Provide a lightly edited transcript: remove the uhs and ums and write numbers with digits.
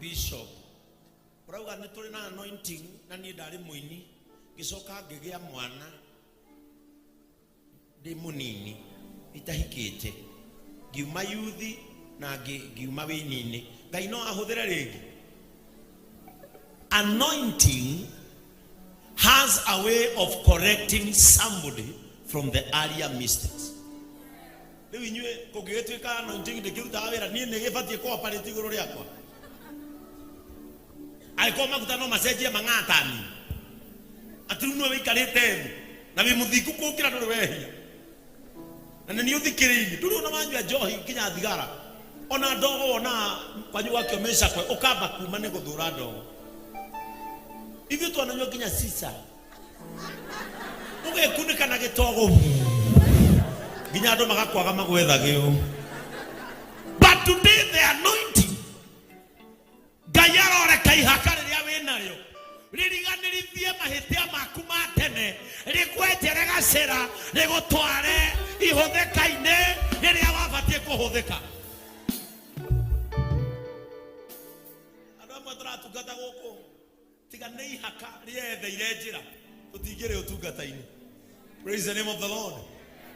bishop urauga ni tuli na anointing na ni ndari muini gicoka ngigia mwana ndi munini itahikite ngiuma yuthi na ngiuma winini Ngai no ahuthire ringi. Anointing has a way of correcting somebody from the earlier mistakes. Leo inywe kugitwika anointing ndikiruta wira ni nigibatie ko operate iguru riakwa aiko makutano macenjie mangatani aturuno wikarite na wi muthiku kukira nduri wehia na ni uthikiririe turi ona manjwa johi kinya thigara ona ndogo ona kwanyu wakio mesha kwe ukamba kuma ni guthura ndogo ivyo twananywa kinya shisha ugekunika na gitogo ginya ndo magakwaga magwetha gio. But today the anointing gayaro re kai hakare ria winayo ririganirithie mahitia maku matene rigwetere gacira rigutware ihuthekaine riria wabatie kuhuthika. Ando matra tugata goko tiga nei haka riethe irejira tutingire utungata-ini. Praise the name of the Lord.